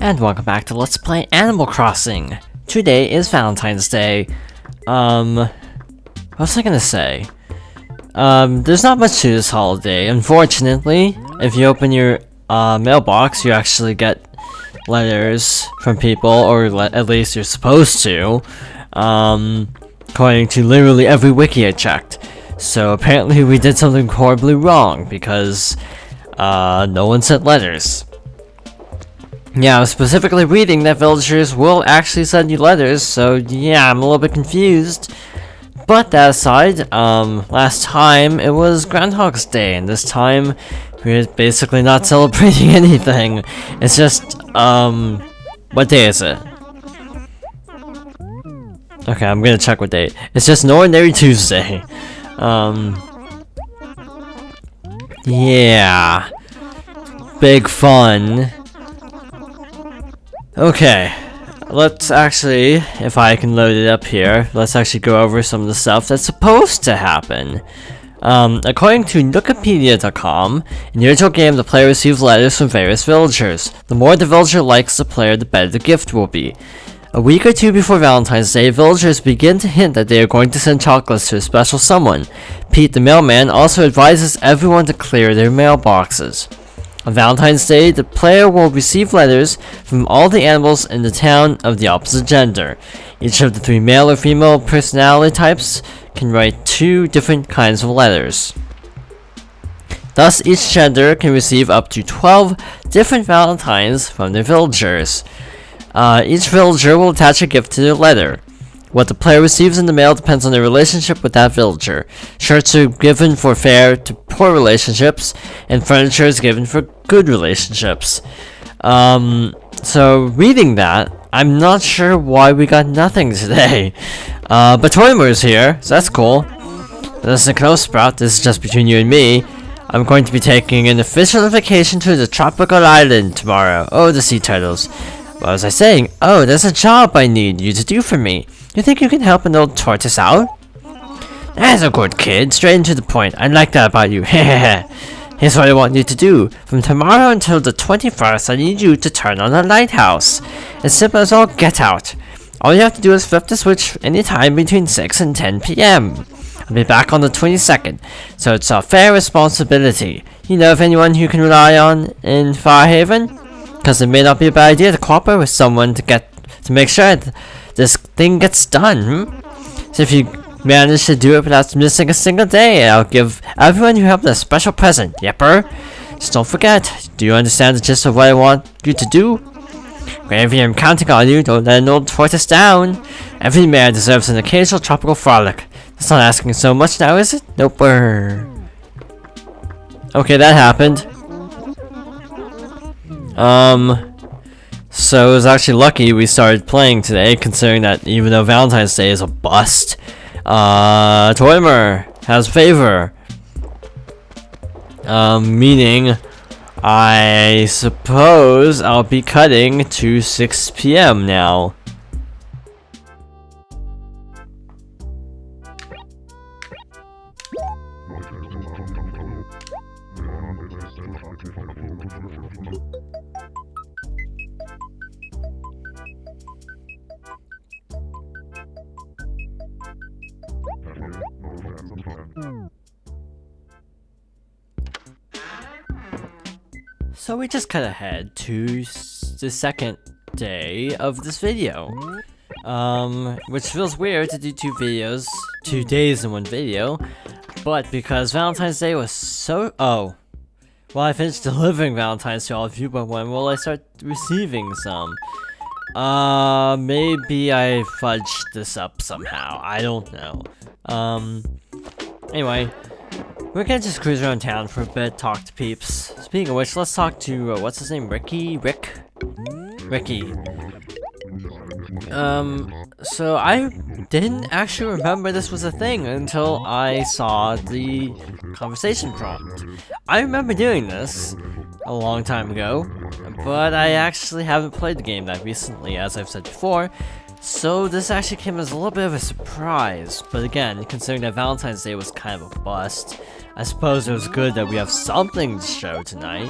And welcome back to Let's Play Animal Crossing! Today is Valentine's Day. What was I gonna say? There's not much to this holiday. Unfortunately, if you open your mailbox, you actually get letters from people, or at least you're supposed to, according to literally every wiki I checked. So apparently we did something horribly wrong, because no one sent letters. Yeah, I'm specifically reading that villagers will actually send you letters, so yeah, I'm a little bit confused. But that aside, last time it was Groundhog's Day, and this time we're basically not celebrating anything. It's just, what day is it? Okay, I'm gonna check what date. It's just an ordinary Tuesday. Yeah. Big fun. Okay, let's actually, if I can load it up here, let's actually go over some of the stuff that's supposed to happen. According to Wikipedia.com, in the original game, the player receives letters from various villagers. The more the villager likes the player, the better the gift will be. A week or two before Valentine's Day, villagers begin to hint that they are going to send chocolates to a special someone. Pete the mailman also advises everyone to clear their mailboxes. On Valentine's Day, the player will receive letters from all the animals in the town of the opposite gender. Each of the three male or female personality types can write 2 different kinds of letters. Thus, each gender can receive up to 12 different Valentines from their villagers. Each villager will attach a gift to their letter. What the player receives in the mail depends on their relationship with that villager. Shirts are given for fair to poor relationships, and furniture is given for good relationships. So reading that, I'm not sure why we got nothing today. But Tortimer is here, so that's cool. Listen, Snow Sprout, this is just between you and me. I'm going to be taking an official vacation to the tropical island tomorrow. Oh, the sea turtles. What was I saying? Oh, there's a job I need you to do for me. You think you can help an old tortoise out? That's a good kid, straight into the point. I like that about you. Here's what I want you to do. From tomorrow until the 21st, I need you to turn on the lighthouse. As simple as all get out. All you have to do is flip the switch anytime between 6 and 10 p.m. I'll be back on the 22nd, so it's a fair responsibility. You know of anyone you can rely on in Fairhaven? Because it may not be a bad idea to cooperate with someone to make sure this thing gets done. So if you manage to do it without missing a single day, I'll give everyone who helped a special present. Yepper. Just don't forget. Do you understand the gist of what I want you to do? Gravy, I'm counting on you. Don't let an old tortoise down. Every man deserves an occasional tropical frolic. That's not asking so much now, is it? Nope. Okay, that happened. So it was actually lucky we started playing today, considering that even though Valentine's Day is a bust, Tortimer has favor. Meaning, I suppose I'll be cutting to 6 p.m. now. So we just cut ahead to the second day of this video, which feels weird to do 2 days in one video, but because Valentine's Day was so, well, I finished delivering Valentine's to all of you, but when will I start receiving some? Maybe I fudged this up somehow, I don't know. Anyway, we're gonna just cruise around town for a bit, talk to peeps. Speaking of which, let's talk to, what's his name, Ricky? Ricky. So I didn't actually remember this was a thing until I saw the conversation prompt. I remember doing this a long time ago, but I actually haven't played the game that recently, as I've said before. So this actually came as a little bit of a surprise, but again, considering that Valentine's Day was kind of a bust, I suppose it was good that we have something to show today,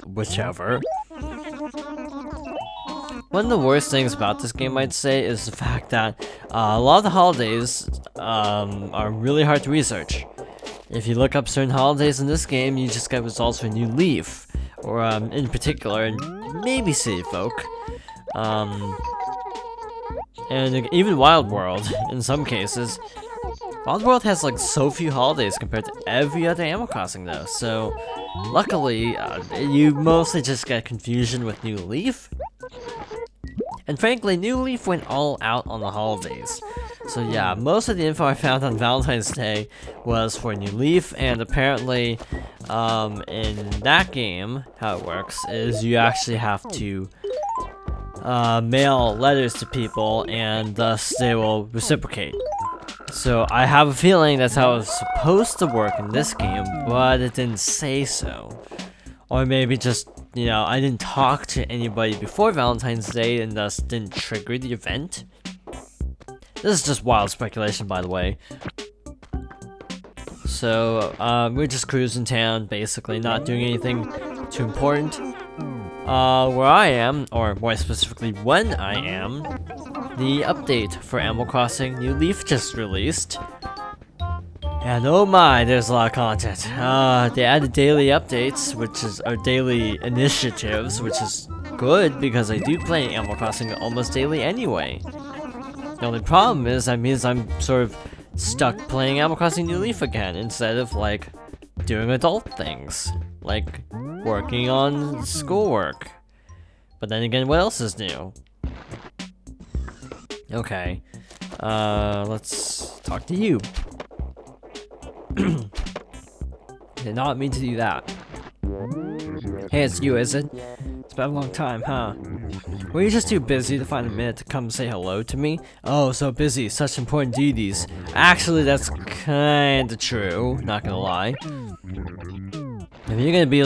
whichever. One of the worst things about this game, I'd say, is the fact that a lot of the holidays are really hard to research. If you look up certain holidays in this game, you just get results for New Leaf, or in particular, maybe City Folk, and even Wild World in some cases. Wild World has like so few holidays compared to every other Animal Crossing though, so luckily you mostly just get confusion with New Leaf. And frankly, New Leaf went all out on the holidays. So yeah, most of the info I found on Valentine's Day was for New Leaf, and apparently in that game, how it works is you actually have to mail letters to people, and thus they will reciprocate. So I have a feeling that's how it's supposed to work in this game, but it didn't say so. Or maybe just, you know, I didn't talk to anybody before Valentine's Day and thus didn't trigger the event. This is just wild speculation, by the way. So, we're just cruising town, basically, not doing anything too important. Where I am, or more specifically when I am, the update for Animal Crossing New Leaf just released. And oh my, there's a lot of content. They added daily updates, or daily initiatives, which is good because I do play Animal Crossing almost daily anyway. The only problem is that means I'm sort of stuck playing Animal Crossing New Leaf again instead of like doing adult things, like working on schoolwork. But then again, what else is new? Okay, let's talk to you. Did not mean to do that. Hey, it's you, is it? It's been a long time, huh? Were you just too busy to find a minute to come say hello to me? Oh, so busy, such important duties. Actually, that's kinda true, not gonna lie. If you're gonna be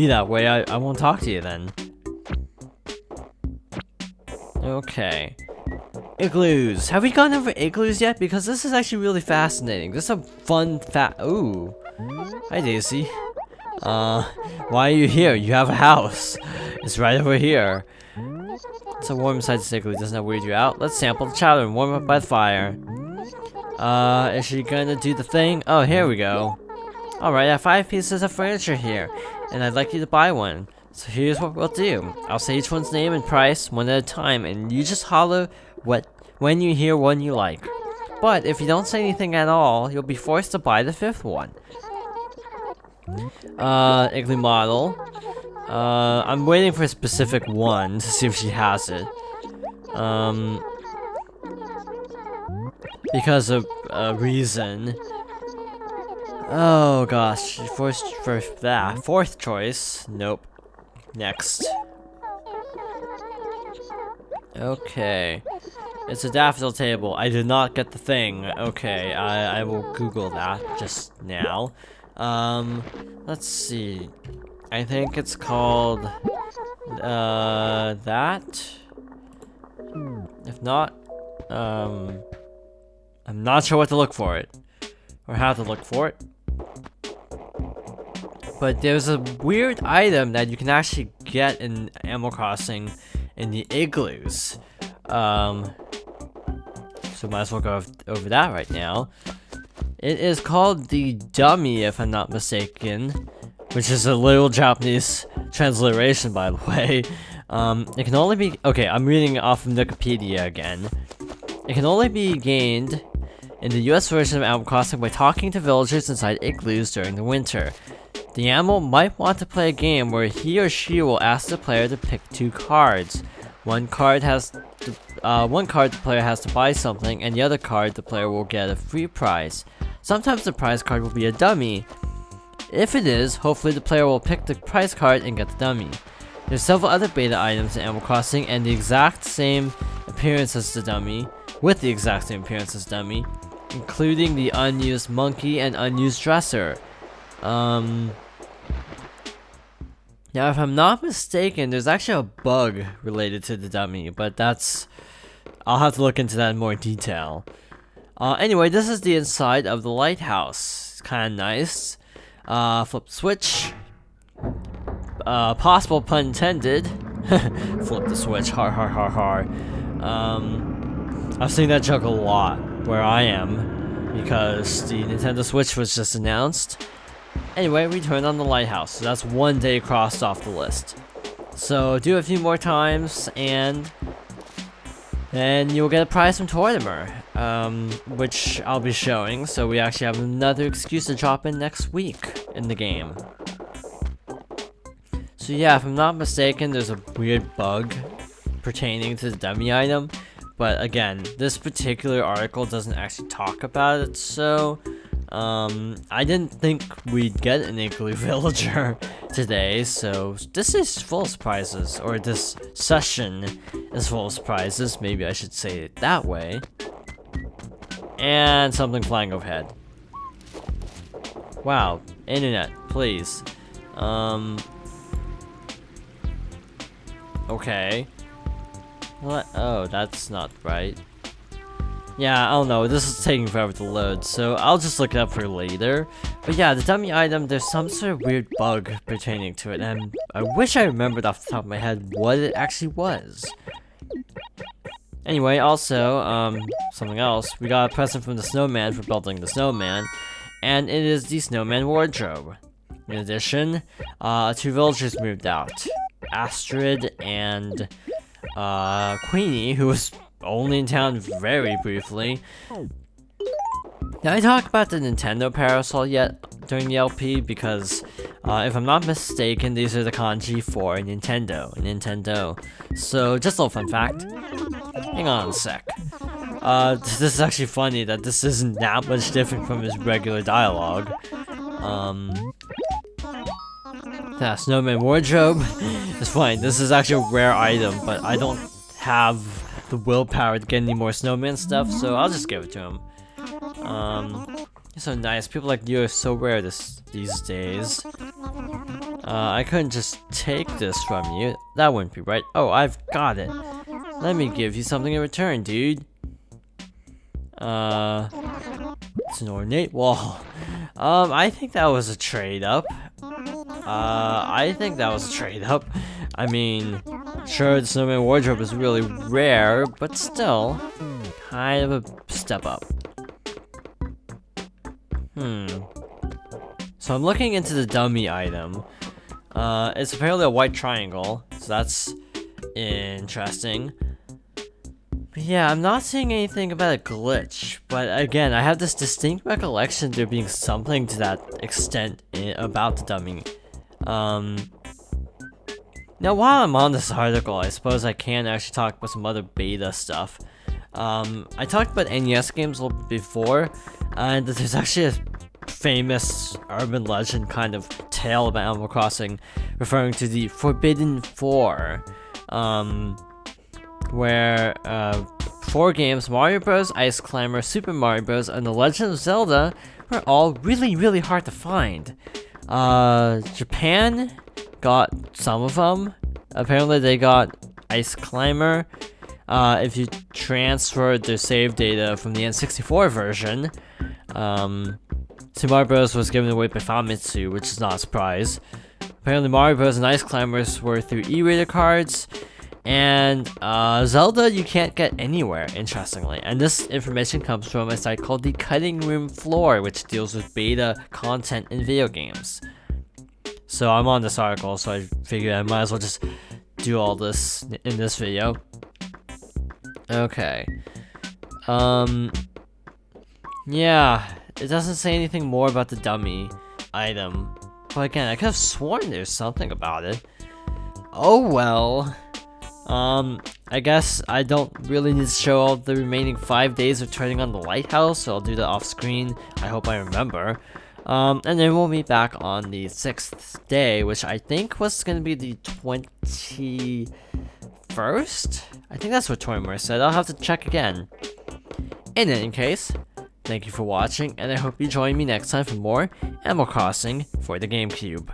that way, I won't talk to you then. Okay. Igloos. Have we gone over igloos yet? Because this is actually really fascinating. This is a fun ooh. Hi, Daisy. Why are you here? You have a house. It's right over here. It's so warm inside the igloo. Doesn't that weird you out? Let's sample the chowder and warm up by the fire. Is she gonna do the thing? Oh, here we go. Alright, I have 5 pieces of furniture here, and I'd like you to buy one. So here's what we'll do. I'll say each one's name and price one at a time, and you just holler when you hear one you like. But if you don't say anything at all, you'll be forced to buy the 5th one. Igloo model. I'm waiting for a specific one to see if she has it. Because of a reason. Oh gosh, fourth choice. Nope. Next. Okay. It's a daffodil table. I did not get the thing. Okay, I will Google that just now. Let's see. I think it's called, that? If not, I'm not sure what to look for it. Or how to look for it. But there's a weird item that you can actually get in Animal Crossing in the igloos. So might as well go over that right now. It is called the dummy, if I'm not mistaken, which is a literal Japanese transliteration, by the way. It can only be, okay, I'm reading off of Wikipedia again. It can only be gained in the US version of Animal Crossing by talking to villagers inside igloos during the winter. The animal might want to play a game where he or she will ask the player to pick 2 cards. One card the player has to buy something, and the other card the player will get a free prize. Sometimes the prize card will be a dummy. If it is, hopefully the player will pick the prize card and get the dummy. There's several other beta items in Animal Crossing and the exact same appearance as the dummy, including the unused monkey and unused dresser. Now, if I'm not mistaken, there's actually a bug related to the dummy, but I'll have to look into that in more detail. Anyway, this is the inside of the lighthouse. It's kind of nice. Flip switch. Possible pun intended. Flip the switch, har har har har. I've seen that joke a lot where I am, because the Nintendo Switch was just announced. Anyway, we turned on the Lighthouse, so that's one day crossed off the list. So do it a few more times, and then you'll get a prize from Tortimer, which I'll be showing, so we actually have another excuse to drop in next week in the game. So yeah, if I'm not mistaken, there's a weird bug pertaining to the dummy item, but again, this particular article doesn't actually talk about it, so I didn't think we'd get an Igloo Villager today, so this is full of surprises, or this session is full of surprises, maybe I should say it that way. And something flying overhead. Wow, internet, please. Okay. What? Oh, that's not right. Yeah, I don't know, this is taking forever to load, so I'll just look it up for later. But yeah, the dummy item, there's some sort of weird bug pertaining to it, and I wish I remembered off the top of my head what it actually was. Anyway, also, something else, we got a present from the snowman for building the snowman, and it is the snowman wardrobe. In addition, 2 villagers moved out, Astrid and Queenie, who was only in town very briefly. Did I talk about the Nintendo parasol yet during the LP? Because if I'm not mistaken, these are the kanji for Nintendo. So just a little fun fact. Hang on a sec. This is actually funny that this isn't that much different from his regular dialogue. That snowman wardrobe is fine. This is actually a rare item, but I don't have the willpower to get any more snowman stuff, so I'll just give it to him. You're so nice. People like you are so rare these days. I couldn't just take this from you. That wouldn't be right. Oh, I've got it. Let me give you something in return, dude. It's an ornate wall. I think that was a trade up. I mean, sure, the snowman wardrobe is really rare, but still, kind of a step up. So I'm looking into the dummy item. It's apparently a white triangle, so that's interesting. But yeah, I'm not seeing anything about a glitch, but again, I have this distinct recollection there being something to that extent about the dummy. Now while I'm on this article, I suppose I can actually talk about some other beta stuff. I talked about NES games a little bit before, and there's actually a famous urban legend kind of tale about Animal Crossing referring to the Forbidden Four, where 4 games, Mario Bros, Ice Climber, Super Mario Bros, and The Legend of Zelda, were all really hard to find. Japan got some of them. Apparently they got Ice Climber. If you transferred their save data from the N64 version, Super Mario Bros was given away by Famitsu, which is not a surprise. Apparently Mario Bros and Ice Climbers were through e-reader cards, and Zelda you can't get anywhere, interestingly. And this information comes from a site called the Cutting Room Floor, which deals with beta content in video games. So I'm on this article, so I figured I might as well just do all this in this video. Okay. Yeah, it doesn't say anything more about the dummy item. But again, I could have sworn there's something about it. Oh well. I guess I don't really need to show all the remaining 5 days of turning on the Lighthouse, so I'll do that off screen. I hope I remember. And then we'll meet back on the 6th day, which I think was going to be the 21st? I think that's what Tortimer said. I'll have to check again. In any case, thank you for watching, and I hope you join me next time for more Animal Crossing for the GameCube.